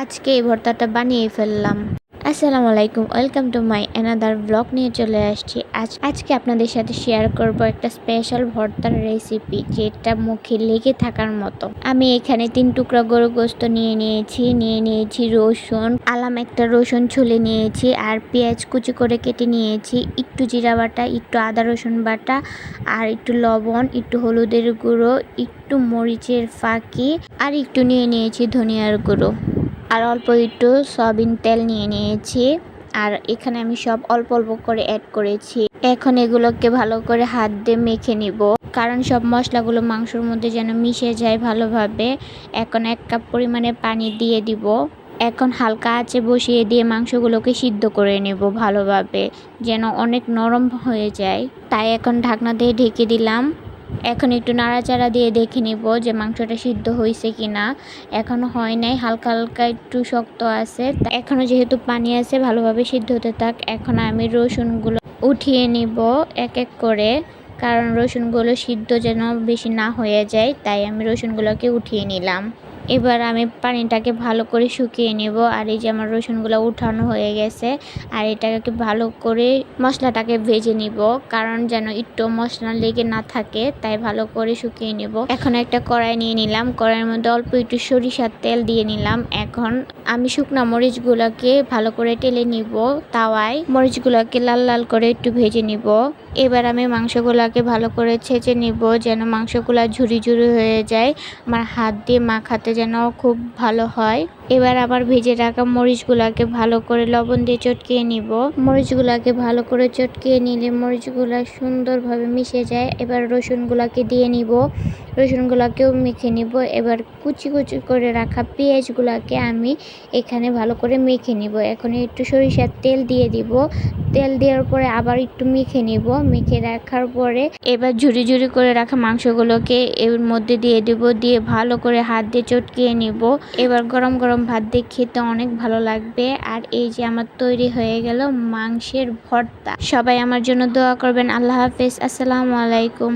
আজকে এই ভর্তাটা বানিয়ে ফেললাম। আসসালামু আলাইকুম, welcome to my another blog নিয়ে চলে আসছি। আজকে আপনাদের সাথে শেয়ার করব একটা স্পেশাল ভর্তার রেসিপি, যেটা মুখে লেগে থাকার মতো। আমি এখানে 3 টুকরা গরু গোস্ত নিয়ে নিয়েছি রসুন, একটা রসুন ছুলে নিয়েছি, আর পেঁয়াজ কুচি করে কেটে নিয়েছি, একটু জিরা বাটা, একটু আদা রসুন বাটা, আর একটু লবণ, একটু হলুদের গুঁড়ো, একটু মরিচের ফাঁকি, আর একটু নিয়ে নিয়েছি ধনিয়ার গুঁড়ো, আর অল্প একটু সয়াবিন তেল নিয়ে নিয়েছি। আর এখানে আমি সব অল্প অল্প করে অ্যাড করেছি। এখন এগুলোকে ভালো করে হাত দিয়ে মেখে নিব, কারণ সব মশলাগুলো মাংসের মধ্যে যেন মিশে যায় ভালোভাবে। এখন 1 কাপ পরিমাণে পানি দিয়ে দিব। এখন হালকা আঁচে বসিয়ে দিয়ে মাংসগুলোকে সিদ্ধ করে নেব ভালোভাবে, যেন অনেক নরম হয়ে যায়। তাই এখন ঢাকনা দিয়ে ঢেকে দিলাম। এখন একটু নাড়াচাড়া দিয়ে দেখে নিব যে মাংসটা সিদ্ধ হয়েছে কিনা। এখনো হয় নাই, হালকা হালকা একটু শক্ত আছে। এখনো যেহেতু পানি আছে, ভালোভাবে সিদ্ধ হতে থাক। এখন আমি রসুনগুলো উঠিয়ে নিব এক এক করে, কারণ রসুনগুলো সিদ্ধ যেন বেশি না হয়ে যায়, তাই আমি রসুনগুলোকে উঠিয়ে নিলাম। এবার আমি পানিটাকে ভালো করে শুকিয়ে নেব। আর এই যে আমার রসুনগুলো উঠানো হয়ে গেছে, আর এটাকে ভালো করে মশলাটাকে ভেজে নিব, কারণ যেন একটু মশলা লেগে না থাকে, তাই ভালো করে শুকিয়ে নেব। এখন একটা কড়াই নিয়ে নিলাম, কড়াইয়ের মধ্যে অল্প একটু সরিষার তেল দিয়ে নিলাম। এখন আমি শুকনা মরিচগুলোকে ভালো করে টেলে নিব তাওয়ায়, মরিচগুলোকে লাল লাল করে একটু ভেজে নিব। এবার আমি মাংসগুলোকে ভালো করে ছেঁচে নিব, যেন মাংসগুলো ঝুরি ঝুরি হয়ে যায়, আমার হাত দিয়ে মাখাতে যেন খুব ভালো হয়। এবার আবার ভেজে রাখা মরিচগুলোকে ভালো করে লবণ দিয়ে চটকিয়ে নিব। মরিচগুলোকে ভালো করে চটকিয়ে নিলে মরিচগুলো সুন্দরভাবে মিশে যায়। এবার রসুনগুলোকে দিয়ে নিব, রসুনগুলোকেও মেখে নিব। এবার কুচি কুচি করে রাখা পেঁয়াজগুলোকে আমি এখানে ভালো করে মেখে নিব। এখন একটু সরিষার তেল দিয়ে দিব, তেল দেওয়ার পরে আবার একটু মেখে নিব। মেখে রাখার পরে এবার ঝুরি ঝুরি করে রাখা মাংসগুলোকে এর মধ্যে দিয়ে দিব, দিয়ে ভালো করে হাত দিয়ে চটকিয়ে নিব। এবার গরম গরম ভাত দিয়ে খেতে অনেক ভালো লাগবে। আর এই যে আমার তৈরি হয়ে গেল মাংসের ভর্তা। সবাই আমার জন্য দোয়া করবেন। আল্লাহ হাফেজ, আসসালামু আলাইকুম।